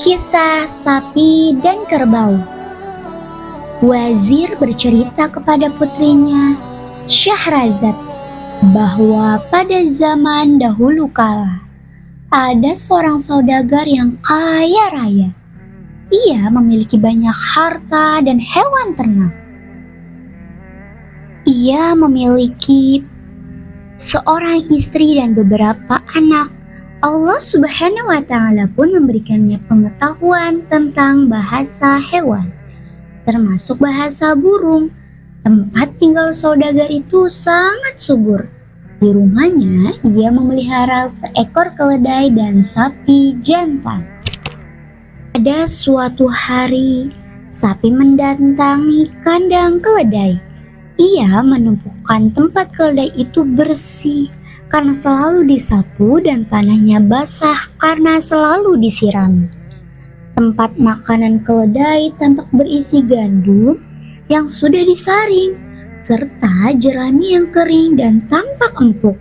Kisah Sapi dan Kerbau. Wazir bercerita kepada putrinya, Syahrazad, bahwa pada zaman dahulu kala, ada seorang saudagar yang kaya raya. Ia memiliki banyak harta dan hewan ternak. Ia memiliki seorang istri dan beberapa anak. Allah Subhanahu wa Ta'ala pun memberikannya pengetahuan tentang bahasa hewan, termasuk bahasa burung. Tempat tinggal saudagar itu sangat subur. Di rumahnya, dia memelihara seekor keledai dan sapi jantan. Pada suatu hari, sapi mendatangi kandang keledai. Ia menemukan tempat keledai itu bersih karena selalu disapu dan tanahnya basah karena selalu disiram. Tempat makanan keledai tampak berisi gandum yang sudah disaring, serta jerami yang kering dan tampak empuk.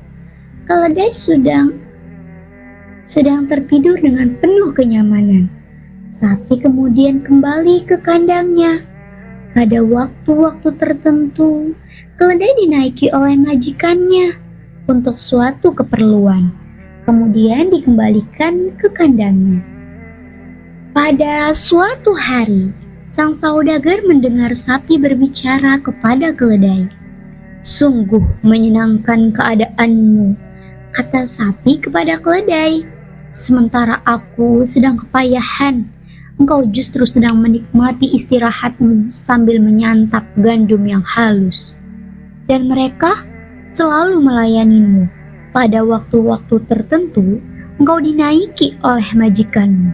Keledai sedang tertidur dengan penuh kenyamanan. Sapi kemudian kembali ke kandangnya. Pada waktu-waktu tertentu, keledai dinaiki oleh majikannya untuk suatu keperluan, kemudian dikembalikan ke kandangnya. Pada suatu hari, sang saudagar mendengar sapi berbicara kepada keledai. "Sungguh menyenangkan keadaanmu," kata sapi kepada keledai. "Sementara aku sedang kepayahan, engkau justru sedang menikmati istirahatmu sambil menyantap gandum yang halus. Dan mereka selalu melayanimu. Pada waktu-waktu tertentu, engkau dinaiki oleh majikanmu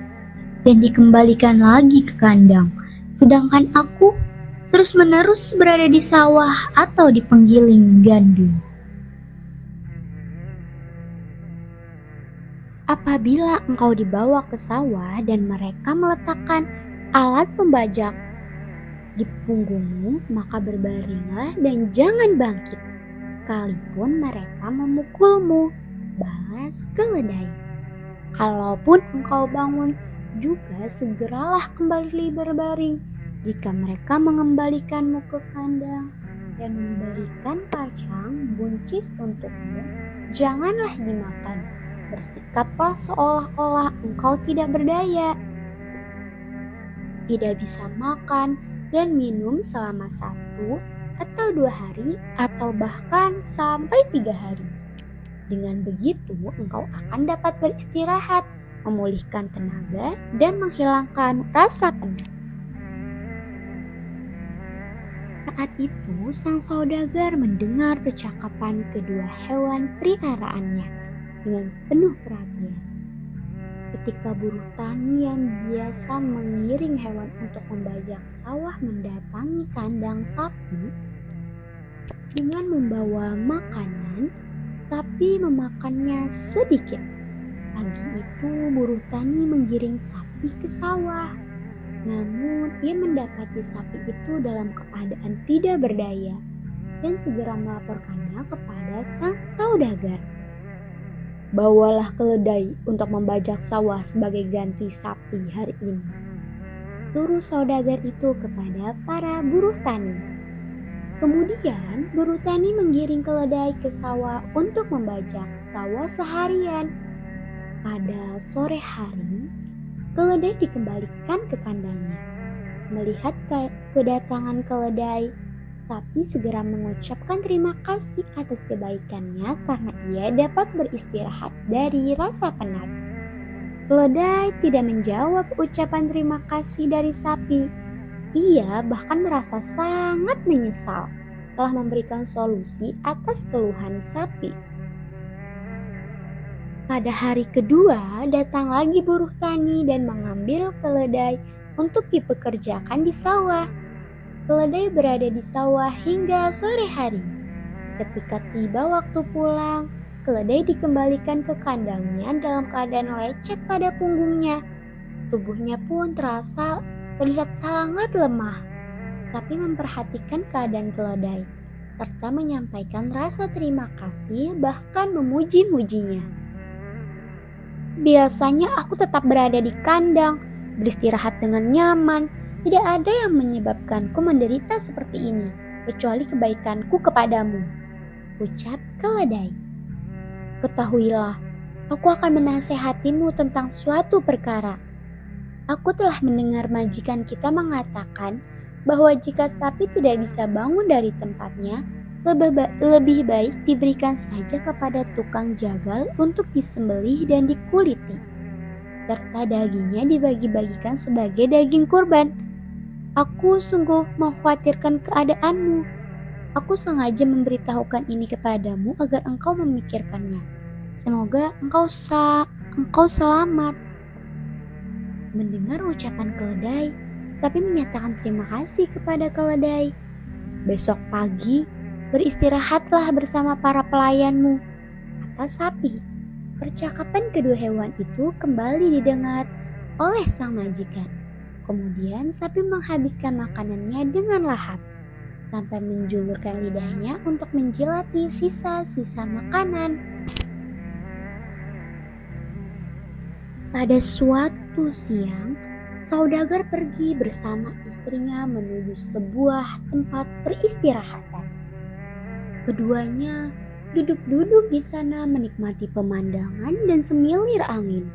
dan dikembalikan lagi ke kandang, sedangkan aku terus-menerus berada di sawah atau di penggiling gandum." Apabila engkau dibawa ke sawah dan mereka meletakkan alat pembajak di punggungmu, maka berbaringlah dan jangan bangkit, sekalipun mereka memukulmu, balas keledai. Kalaupun engkau bangun, juga segeralah kembali berbaring. Jika mereka mengembalikanmu ke kandang dan memberikan kacang buncis untukmu, janganlah dimakan. Bersikaplah seolah-olah engkau tidak berdaya, tidak bisa makan dan minum selama 1 atau 2 hari atau bahkan sampai 3 hari. Dengan begitu engkau akan dapat beristirahat, memulihkan tenaga dan menghilangkan rasa penat. Saat itu sang saudagar mendengar percakapan kedua hewan peliharaannya dengan penuh perhatian. Ketika buruh tani yang biasa mengiring hewan untuk membajak sawah mendatangi kandang sapi dengan membawa makanan, sapi memakannya sedikit. Pagi itu buruh tani menggiring sapi ke sawah. Namun ia mendapati sapi itu dalam keadaan tidak berdaya dan segera melaporkannya kepada sang saudagar. "Bawalah keledai untuk membajak sawah sebagai ganti sapi hari ini," suruh saudagar itu kepada para buruh tani. Kemudian buruh tani menggiring keledai ke sawah untuk membajak sawah seharian. Pada sore hari, keledai dikembalikan ke kandangnya. Melihat kedatangan keledai, sapi segera mengucapkan terima kasih atas kebaikannya karena ia dapat beristirahat dari rasa penat. Keledai tidak menjawab ucapan terima kasih dari sapi. Ia bahkan merasa sangat menyesal telah memberikan solusi atas keluhan sapi. Pada hari kedua, datang lagi buruh tani dan mengambil keledai untuk dipekerjakan di sawah. Keledai berada di sawah hingga sore hari. Ketika tiba waktu pulang, keledai dikembalikan ke kandangnya dalam keadaan lecet pada punggungnya. Tubuhnya pun terlihat sangat lemah. Sapi memperhatikan keadaan keledai, serta menyampaikan rasa terima kasih bahkan memuji-mujinya. "Biasanya aku tetap berada di kandang, beristirahat dengan nyaman. Tidak ada yang menyebabkanku menderita seperti ini, kecuali kebaikanku kepadamu, ucap keledai. Ketahuilah, aku akan menasehatimu tentang suatu perkara. Aku telah mendengar majikan kita mengatakan bahwa jika sapi tidak bisa bangun dari tempatnya, lebih baik diberikan saja kepada tukang jagal untuk disembelih dan dikuliti, serta dagingnya dibagi-bagikan sebagai daging kurban. Aku sungguh mengkhawatirkan keadaanmu. Aku sengaja memberitahukan ini kepadamu agar engkau memikirkannya. Semoga engkau selamat. Mendengar ucapan keledai, sapi menyatakan terima kasih kepada keledai. Besok pagi, beristirahatlah bersama para pelayanmu, kata sapi. Percakapan kedua hewan itu kembali didengar oleh sang majikan. Kemudian sapi menghabiskan makanannya dengan lahap, sampai menjulurkan lidahnya untuk menjilati sisa-sisa makanan. Pada suatu siang, saudagar pergi bersama istrinya menuju sebuah tempat peristirahatan. Keduanya duduk-duduk di sana menikmati pemandangan dan semilir angin.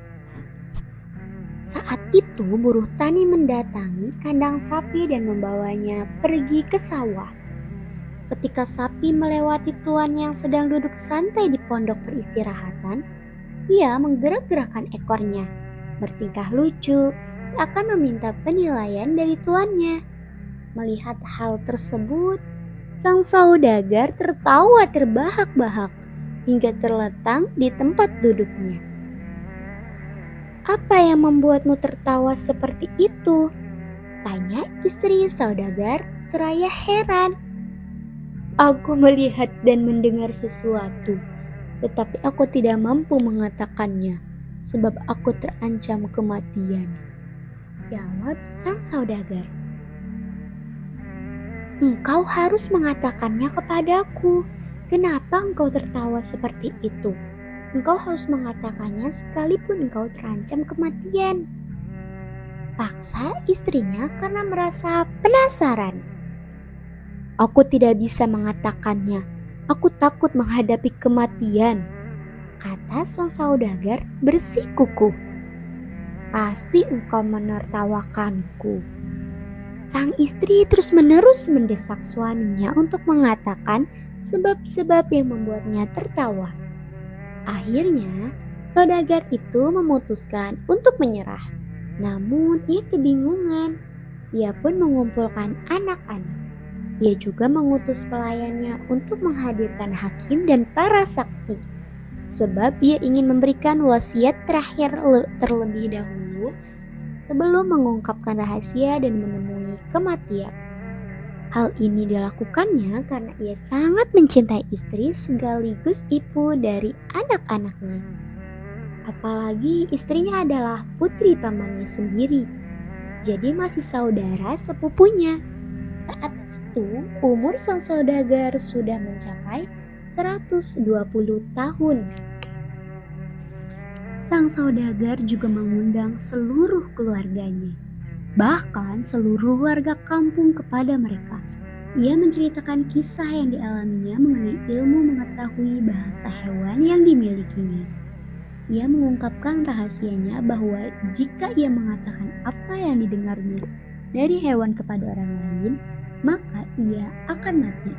Saat itu buruh tani mendatangi kandang sapi dan membawanya pergi ke sawah. Ketika sapi melewati tuan yang sedang duduk santai di pondok peristirahatan, ia menggerak-gerakkan ekornya, bertingkah lucu, seakan meminta penilaian dari tuannya. Melihat hal tersebut, sang saudagar tertawa terbahak-bahak hingga terletang di tempat duduknya. Apa yang membuatmu tertawa seperti itu? Tanya istri saudagar seraya heran. Aku melihat dan mendengar sesuatu, tetapi aku tidak mampu mengatakannya, sebab aku terancam kematian, jawab sang saudagar. Engkau harus mengatakannya kepadaku. Kenapa engkau tertawa seperti itu? Engkau harus mengatakannya sekalipun engkau terancam kematian, paksa istrinya karena merasa penasaran. Aku tidak bisa mengatakannya. Aku takut menghadapi kematian, kata sang saudagar bersikukuh. Pasti engkau menertawakanku. Sang istri terus-menerus mendesak suaminya untuk mengatakan sebab-sebab yang membuatnya tertawa. Akhirnya, saudagar itu memutuskan untuk menyerah. Namun, ia kebingungan. Ia pun mengumpulkan anak-anak. Ia juga mengutus pelayannya untuk menghadirkan hakim dan para saksi, sebab ia ingin memberikan wasiat terakhir terlebih dahulu sebelum mengungkapkan rahasia dan menemui kematian. Hal ini dilakukannya karena ia sangat mencintai istri sekaligus ibu dari anak-anaknya. Apalagi istrinya adalah putri pamannya sendiri, jadi masih saudara sepupunya. Saat itu umur sang saudagar sudah mencapai 120 tahun. Sang saudagar juga mengundang seluruh keluarganya, bahkan seluruh warga kampung kepada mereka. Ia menceritakan kisah yang dialaminya mengenai ilmu mengetahui bahasa hewan yang dimilikinya. Ia mengungkapkan rahasianya bahwa jika ia mengatakan apa yang didengarnya dari hewan kepada orang lain, maka ia akan mati.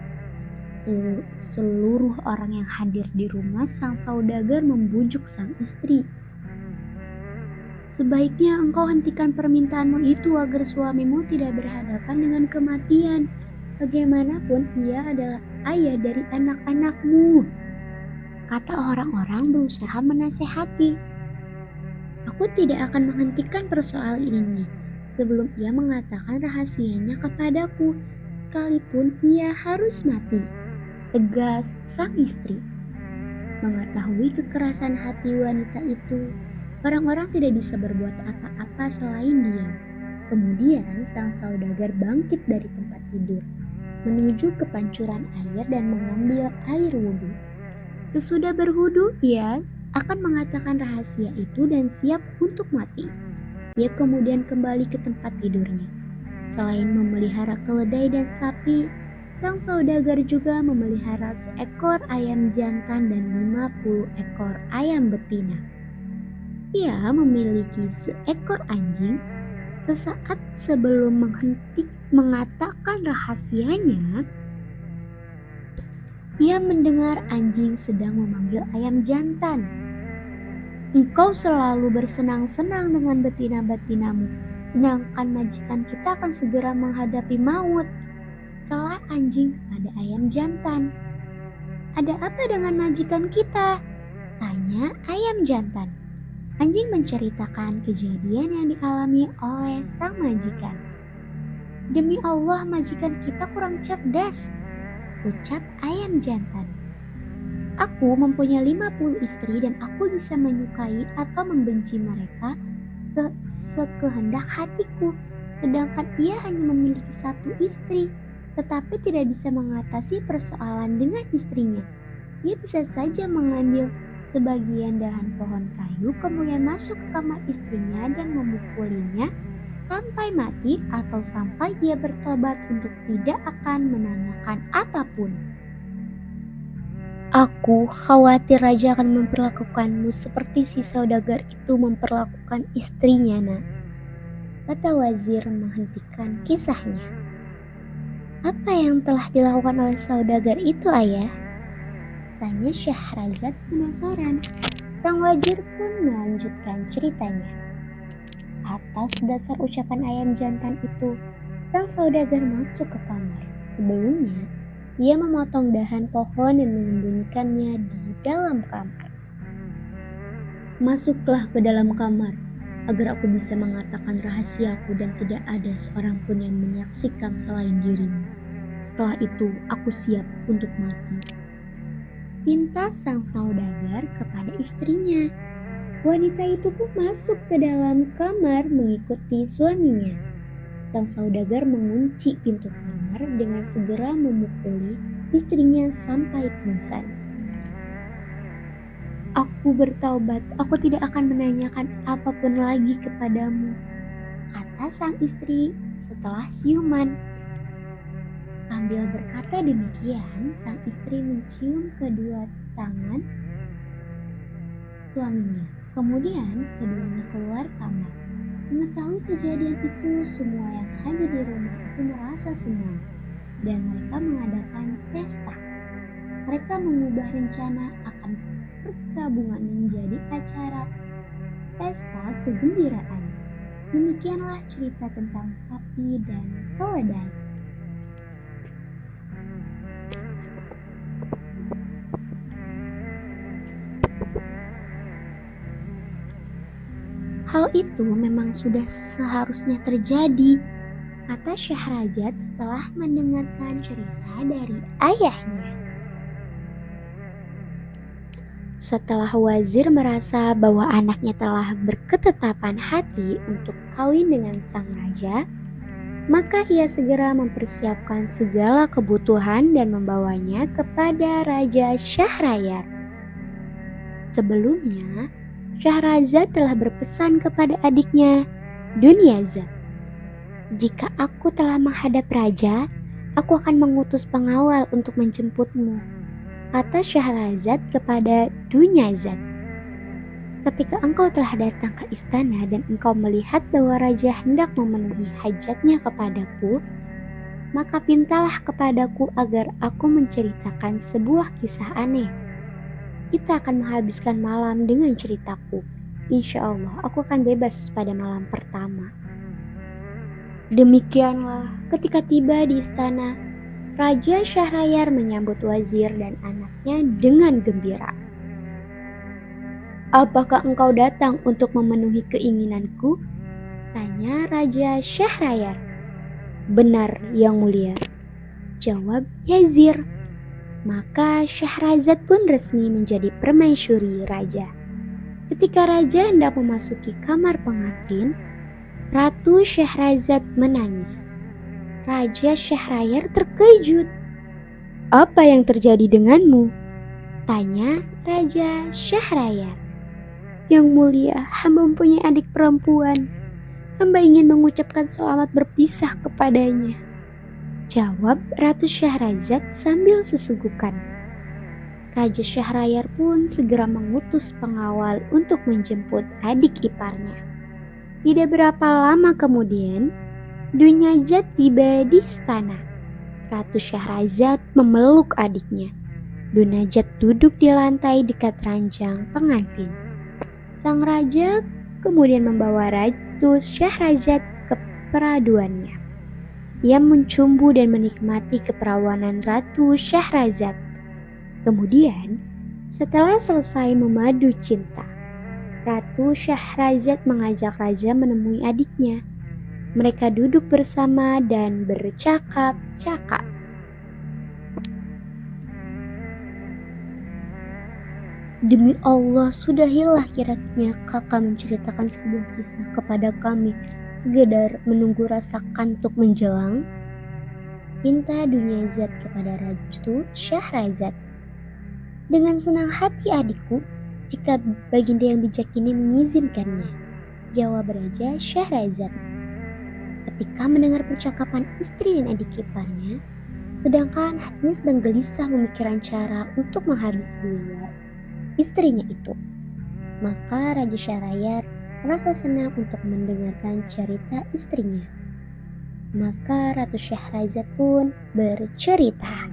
Seluruh orang yang hadir di rumah sang saudagar membujuk sang istri. Sebaiknya engkau hentikan permintaanmu itu agar suamimu tidak berhadapan dengan kematian. Bagaimanapun ia adalah ayah dari anak-anakmu, kata orang-orang berusaha menasehati. Aku tidak akan menghentikan persoalan ini sebelum ia mengatakan rahasianya kepadaku, sekalipun ia harus mati, tegas sang istri. Mengetahui kekerasan hati wanita itu, orang-orang tidak bisa berbuat apa-apa selain diam. Kemudian sang saudagar bangkit dari tempat tidur, menuju ke pancuran air dan mengambil air wudhu. Sesudah berwudhu, ia akan mengatakan rahasia itu dan siap untuk mati. Ia kemudian kembali ke tempat tidurnya. Selain memelihara keledai dan sapi, sang saudagar juga memelihara seekor ayam jantan dan 50 ekor ayam betina. Ia memiliki seekor anjing. Sesaat sebelum mengatakan rahasianya, ia mendengar anjing sedang memanggil ayam jantan. Engkau selalu bersenang-senang dengan betina-betinamu, sedangkan majikan kita akan segera menghadapi maut. Telah anjing kepada ayam jantan. Ada apa dengan majikan kita? Tanya ayam jantan. Anjing menceritakan kejadian yang dialami oleh sang majikan. Demi Allah, majikan kita kurang cerdas, ucap ayam jantan. Aku mempunyai 50 istri dan aku bisa menyukai atau membenci mereka sekehendak hatiku. Sedangkan ia hanya memiliki satu istri, tetapi tidak bisa mengatasi persoalan dengan istrinya. Ia bisa saja mengambil sebagian dahan pohon kayu, kemudian masuk ke kamar istrinya dan memukulinya sampai mati atau sampai ia bertobat untuk tidak akan menanyakan apapun. Aku khawatir raja akan memperlakukanmu seperti si saudagar itu memperlakukan istrinya, nak, kata wazir menghentikan kisahnya. Apa yang telah dilakukan oleh saudagar itu, ayah? Tanya Syahrazad penasaran. Sang wazir pun melanjutkan ceritanya. Atas dasar ucapan ayam jantan itu, sang saudagar masuk ke kamar. Sebelumnya, ia memotong dahan pohon dan menyembunyikannya di dalam kamar. Masuklah ke dalam kamar, agar aku bisa mengatakan rahasiaku dan tidak ada seorang pun yang menyaksikan selain dirimu. Setelah itu, aku siap untuk mati. Pinta sang saudagar kepada istrinya. Wanita itu pun masuk ke dalam kamar mengikuti suaminya. Sang saudagar mengunci pintu kamar dengan segera memukuli istrinya sampai pingsan. Aku bertaubat, aku tidak akan menanyakan apapun lagi kepadamu, kata sang istri setelah siuman. Sambil berkata demikian, sang istri mencium kedua tangan suaminya. Kemudian keduanya keluar kamar. Mengetahui kejadian itu, semua yang hadir di rumah itu merasa senang dan mereka mengadakan pesta. Mereka mengubah rencana akan perkabungan menjadi acara pesta kegembiraan. Demikianlah cerita tentang sapi dan keledai. Hal itu memang sudah seharusnya terjadi, kata Syahrazad setelah mendengarkan cerita dari ayahnya. Setelah wazir merasa bahwa anaknya telah berketetapan hati untuk kawin dengan sang raja, maka ia segera mempersiapkan segala kebutuhan dan membawanya kepada Raja Syahrayar. Sebelumnya, Syahrazad telah berpesan kepada adiknya, Dunyazad, jika aku telah menghadap raja, aku akan mengutus pengawal untuk menjemputmu, kata Syahrazad kepada Dunyazad. Ketika engkau telah datang ke istana dan engkau melihat bahwa raja hendak memenuhi hajatnya kepadaku, maka pintalah kepadaku agar aku menceritakan sebuah kisah aneh. Kita akan menghabiskan malam dengan ceritaku. Insya Allah, aku akan bebas pada malam pertama. Demikianlah, ketika tiba di istana, Raja Syahrayar menyambut wazir dan anaknya dengan gembira. Apakah engkau datang untuk memenuhi keinginanku? Tanya Raja Syahrayar. Benar, Yang Mulia, jawab Yazir. Maka Syahrazad pun resmi menjadi permaisuri raja. Ketika raja hendak memasuki kamar pengantin, Ratu Syahrazad menangis. Raja Syahrayar terkejut. Apa yang terjadi denganmu? Tanya Raja Syahrayar. Yang Mulia, hamba mempunyai adik perempuan. Hamba ingin mengucapkan selamat berpisah kepadanya, jawab Ratu Syahrazad sambil sesegukan. Raja Syahrayar pun segera mengutus pengawal untuk menjemput adik iparnya. Tidak berapa lama kemudian, Dunyajat tiba di istana. Ratu Syahrazad memeluk adiknya. Dunajat duduk di lantai dekat ranjang pengantin. Sang raja kemudian membawa Ratu Syahrazad ke peraduannya. Ia mencumbu dan menikmati keperawanan Ratu Syahrazad. Kemudian, setelah selesai memadu cinta, Ratu Syahrazad mengajak raja menemui adiknya. Mereka duduk bersama dan bercakap-cakap. Demi Allah, sudahilah kiranya kakak menceritakan sebuah kisah kepada kami, sekedar menunggu rasa kantuk menjelang. Pinta Dunyazad kepada Ratu Syahrazad. Dengan senang hati adikku, jika baginda yang bijak ini mengizinkannya, jawab Raja Syahrazad. Ketika mendengar percakapan istri dan adik iparnya, sedangkan hatinya sedang gelisah memikirkan cara untuk menghabisi nyawa istrinya itu, maka Raja Syahrayar merasa senang untuk mendengarkan cerita istrinya. Maka Ratu Syahrazad pun bercerita.